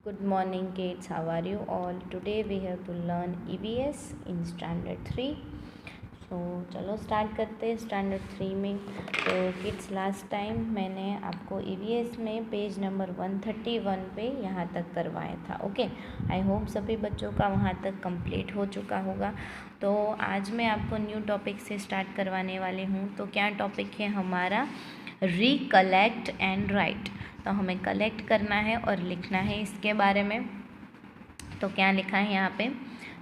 Good morning kids, how are you all? Today we have to learn EVS in standard 3. तो चलो start करते हैं standard 3 में। तो किड्स लास्ट टाइम मैंने आपको EVS में पेज नंबर 131 पे यहाँ तक करवाया था। ओके, आई होप सभी बच्चों का वहाँ तक कंप्लीट हो चुका होगा। तो आज मैं आपको न्यू टॉपिक से स्टार्ट करवाने वाली हूँ। तो क्या टॉपिक है हमारा? Recollect and right. तो हमें कलेक्ट करना है और लिखना है इसके बारे में। तो क्या लिखा है यहाँ पे?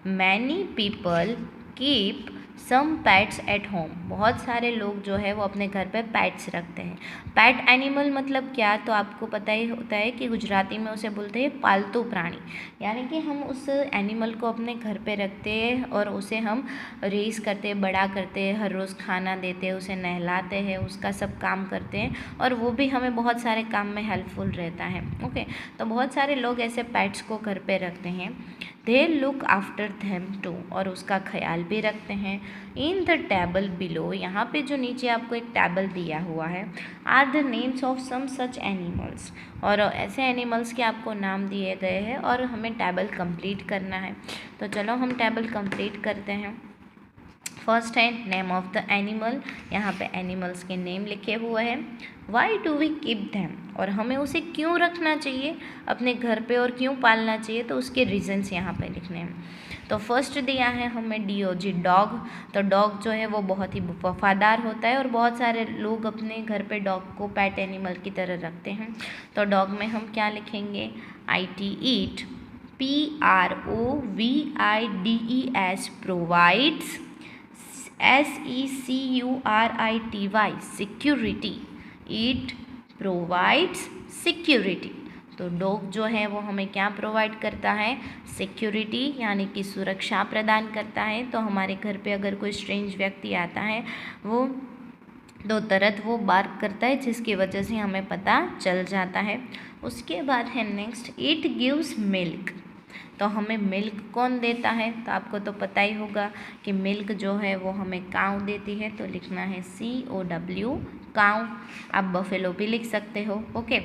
Many people keep some pets at home. बहुत सारे लोग जो है वो अपने घर पे पैट्स रखते हैं। पैट एनिमल मतलब क्या? तो आपको पता ही होता है कि गुजराती में उसे बोलते हैं पालतू प्राणी। यानी कि हम उस एनिमल को अपने घर पे रखते हैं और उसे हम रेस करते हैं, बड़ा करते हैं, हर रोज़ खाना देते हैं, उसे नहलाते हैं, उसका सब काम करते हैं और वो भी हमें बहुत सारे काम में हेल्पफुल रहता है। ओके, तो बहुत सारे लोग ऐसे पैट्स को घर पे रखते हैं। They look after them too, और उसका ख्याल भी रखते हैं। इन द टेबल बिलो, यहाँ पे जो नीचे आपको एक टेबल दिया हुआ है, are the names of some such animals, और ऐसे एनिमल्स के आपको नाम दिए गए हैं और हमें टेबल कंप्लीट करना है। तो चलो हम टेबल कंप्लीट करते हैं। फर्स्ट है नेम ऑफ द एनिमल। यहाँ पे एनिमल्स के नेम लिखे हुए हैं। Why do we keep them, और हमें उसे क्यों रखना चाहिए अपने घर पे और क्यों पालना चाहिए, तो उसके रीजंस यहाँ पे लिखने हैं। तो फर्स्ट दिया है हमें DOG, डॉग। तो डॉग जो है वो बहुत ही वफादार होता है और बहुत सारे लोग अपने घर पे डॉग को पेट एनिमल की तरह रखते हैं। तो डॉग में हम क्या लिखेंगे? IT eat, PROVIDES provides, SECURITY security, eat provides security. तो डॉग जो है वो हमें क्या प्रोवाइड करता है? सिक्योरिटी, यानी कि सुरक्षा प्रदान करता है। तो हमारे घर पे अगर कोई स्ट्रेंज व्यक्ति आता है वो तो तुरंत वो बार्क करता है, जिसकी वजह से हमें पता चल जाता है। उसके बाद है नेक्स्ट, इट गिव्स मिल्क। तो हमें मिल्क कौन देता है? तो आपको तो पता ही होगा कि मिल्क जो है वो हमें काऊ देती है। तो लिखना है COW, काऊ। आप बफेलो भी लिख सकते हो। ओके,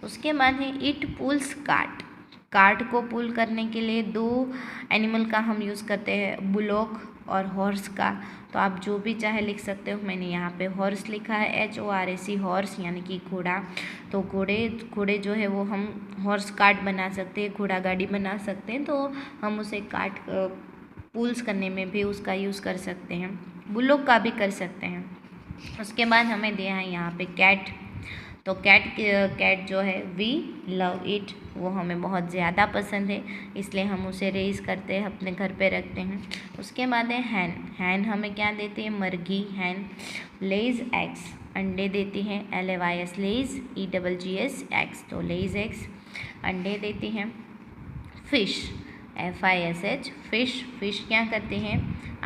उसके बाद है इट पुल्स कार्ट। कार्ट को पुल करने के लिए दो एनिमल का हम यूज़ करते हैं, बुलॉक और हॉर्स का। तो आप जो भी चाहे लिख सकते हो। मैंने यहाँ पे हॉर्स लिखा है, HORS, हॉर्स यानी कि घोड़ा। तो घोड़े जो है वो हम हॉर्स कार्ट बना सकते हैं, घोड़ा गाड़ी बना सकते हैं। तो हम उसे कार्ट पुल्स करने में भी उसका यूज़ कर सकते हैं, बुलॉक का भी कर सकते हैं। उसके बाद हमें दिया है यहाँ पे कैट। तो कैट जो है वी लव इट, वो हमें बहुत ज़्यादा पसंद है, इसलिए हम उसे रेज करते हैं, अपने घर पे रखते हैं। उसके बाद है हैन। हैन हमें क्या देती है? मुर्गी, हैन। लेज एग्स, अंडे देती हैं, LAYS लेज, EGGS एग्स, तो लेज एग्स अंडे देती हैं। फिश, FISH फिश, फिश क्या करते हैं?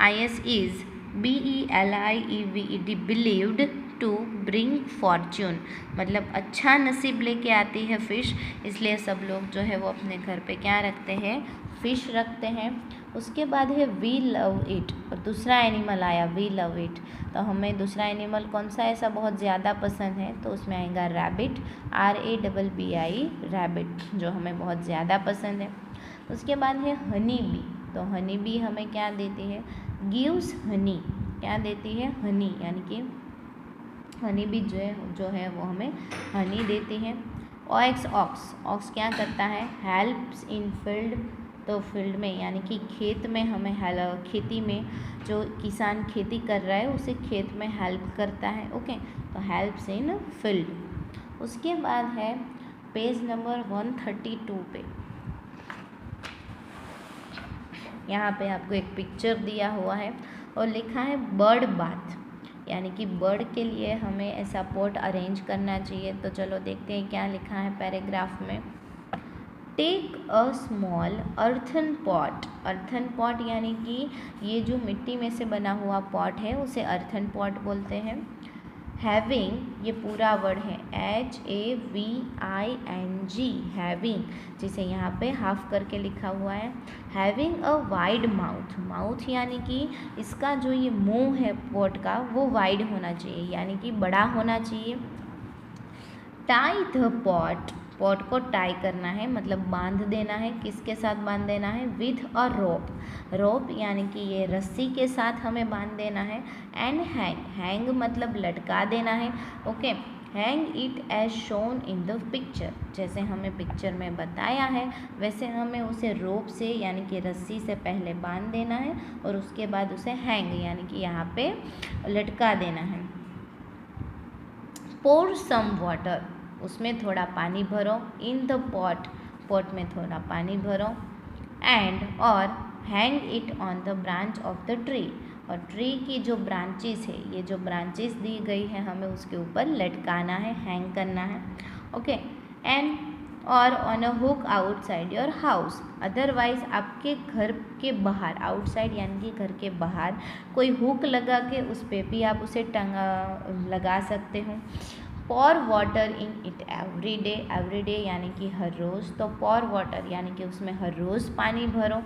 IS is BELIEVED believed to bring fortune, मतलब अच्छा नसीब लेके आती है फिश, इसलिए सब लोग जो है वो अपने घर पे क्या रखते हैं? फिश रखते हैं। उसके बाद है वी लव इट, और दूसरा एनिमल आया वी लव इट। तो हमें दूसरा एनिमल कौन सा ऐसा बहुत ज़्यादा पसंद है? तो उसमें आएगा रैबिट, RABBI रैबिट, जो हमें बहुत ज़्यादा पसंद है। उसके बाद है हनी बी। तो हनी बी हमें क्या देती है? गिव्स हनी, क्या देती है? हनी, यानी कि हनी बी जो है वो हमें हनी देती है। ऑक्स, ऑक्स क्या करता है? Helps in field. तो फील्ड में यानी कि खेत में हमें खेती में जो किसान खेती कर रहा है उसे खेत में हेल्प करता है। ओके, तो हेल्प्स इन फील्ड। उसके बाद है पेज नंबर 132 पे, यहाँ पे आपको एक पिक्चर दिया हुआ है और लिखा है बर्ड बाथ, यानी कि बर्ड के लिए हमें ऐसा पॉट अरेंज करना चाहिए। तो चलो देखते हैं क्या लिखा है पैराग्राफ में। Take a small earthen pot. Earthen pot यानी कि ये जो मिट्टी में से बना हुआ पॉट है उसे अर्थन पॉट बोलते हैं। हैविंग, ये पूरा वर्ड है HAVING, हैविंग, जिसे यहाँ पे हाफ करके लिखा हुआ है। Having a wide mouth, mouth यानी कि इसका जो ये मुंह है पॉट का वो वाइड होना चाहिए, यानी कि बड़ा होना चाहिए। टाई द पॉट पॉट को टाई करना है, मतलब बांध देना है। किसके साथ बांध देना है? विथ अ रोप। रोप यानी कि ये रस्सी के साथ हमें बांध देना है। एंड हैंग, हैंग मतलब लटका देना है। Okay, hang it as shown in the picture, जैसे हमें पिक्चर में बताया है वैसे हमें उसे रोप से यानी कि रस्सी से पहले बांध देना है और उसके बाद उसे हैंग यानी कि यहाँ पे लटका देना है। पोर सम वाटर, उसमें थोड़ा पानी भरो। इन द पॉट, पॉट में थोड़ा पानी भरो। एंड और hang it on the branch of the tree, और ट्री की जो ब्रांचेस है, ये जो ब्रांचेस दी गई है हमें उसके ऊपर लटकाना है, हैंग करना है। ओके, एंड और on a hook outside your house, otherwise आपके घर के बाहर, आउटसाइड यानी कि घर के बाहर कोई हुक लगा के उस पर भी आप उसे लगा सकते हो। Pour water in it every day, every day यानी कि हर रोज़, तो पॉर वाटर यानी कि उसमें हर रोज़ पानी भरो।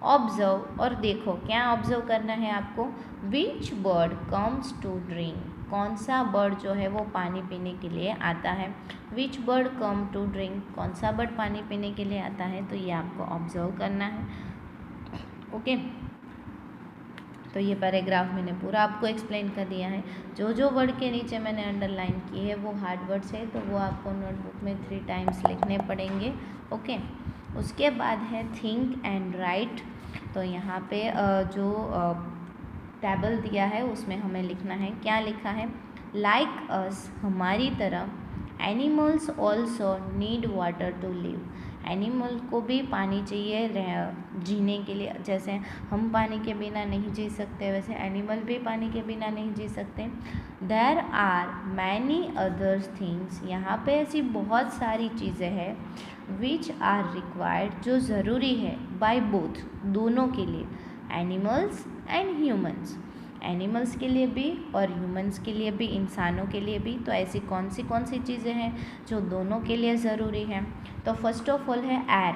ऑब्जर्व, और देखो क्या ऑब्जर्व करना है आपको? विच बर्ड कम्स टू ड्रिंक, कौन सा बर्ड जो है वो पानी पीने के लिए आता है। विच बर्ड कम टू ड्रिंक, कौन सा बर्ड पानी पीने के लिए आता है, तो ये आपको ऑब्जर्व करना है। ओके, तो ये पैराग्राफ मैंने पूरा आपको एक्सप्लेन कर दिया है। जो जो वर्ड के नीचे मैंने अंडरलाइन किए है वो हार्ड वर्ड्स है, तो वो आपको नोटबुक में 3 टाइम्स लिखने पड़ेंगे। ओके, उसके बाद है थिंक एंड राइट। तो यहाँ पे जो टेबल दिया है उसमें हमें लिखना है, क्या लिखा है? लाइक अस, हमारी तरह, animals also need water to live, animal को भी पानी चाहिए जीने के लिए। जैसे हम पानी के बिना नहीं जी सकते वैसे एनिमल भी पानी के बिना नहीं जी सकते। There are many others things, यहाँ पे ऐसी बहुत सारी चीज़ें हैं विच आर रिक्वायर्ड, जो ज़रूरी है, बाय बोथ, दोनों के लिए, एनिमल्स एंड ह्यूमन्स, एनिमल्स के लिए भी और ह्यूमंस के लिए भी, इंसानों के लिए भी। तो ऐसी कौन सी चीज़ें हैं जो दोनों के लिए ज़रूरी हैं? तो फर्स्ट ऑफ ऑल है एयर,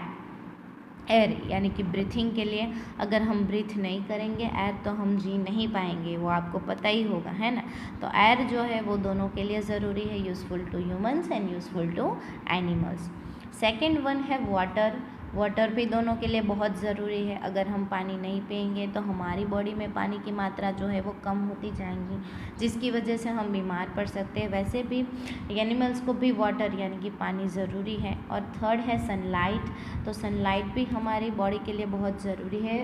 एयर यानी कि ब्रीथिंग के लिए, अगर हम ब्रीथ नहीं करेंगे एयर तो हम जी नहीं पाएंगे, वो आपको पता ही होगा, है ना। तो एयर जो है वो दोनों के लिए ज़रूरी है, useful to humans and useful to animals. Second one है वाटर, वाटर भी दोनों के लिए बहुत ज़रूरी है। अगर हम पानी नहीं पिएंगे तो हमारी बॉडी में पानी की मात्रा जो है वो कम होती जाएंगी, जिसकी वजह से हम बीमार पड़ सकते हैं। वैसे भी एनिमल्स को भी वाटर यानी कि पानी ज़रूरी है। और थर्ड है सनलाइट, तो सनलाइट भी हमारी बॉडी के लिए बहुत ज़रूरी है,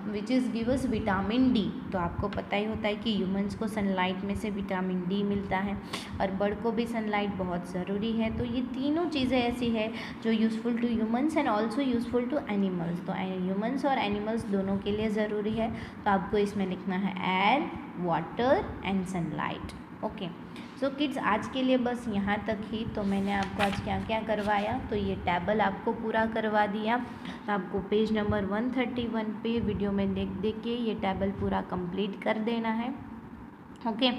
which is give us vitamin D. तो आपको पता ही होता है कि ह्यूमंस को सनलाइट में से विटामिन डी मिलता है और बर्ड को भी सनलाइट बहुत ज़रूरी है। तो ये तीनों चीज़ें ऐसी है जो useful to humans and also useful to animals, तो ह्यूमंस और एनिमल्स दोनों के लिए ज़रूरी है। तो आपको इसमें लिखना है air, water and sunlight. Okay, so kids आज के लिए बस यहाँ तक ही। तो मैंने आपको आज क्या क्या करवाया, तो ये टेबल आपको पूरा करवा दिया। तो आपको पेज नंबर 131 पे वीडियो में देख के ये टेबल पूरा कंप्लीट कर देना है। ओके,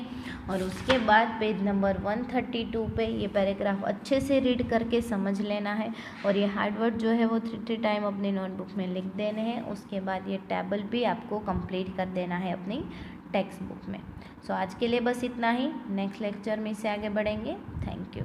और उसके बाद पेज नंबर 132 पे ये पैराग्राफ अच्छे से रीड करके समझ लेना है और ये हार्ड वर्ड जो है वो 3 टाइम अपनी नोटबुक में लिख देने हैं। उसके बाद ये टेबल भी आपको कंप्लीट कर देना है अपनी टेक्स्ट बुक में। सो आज के लिए बस इतना ही, नेक्स्ट लेक्चर में इससे आगे बढ़ेंगे। Thank you.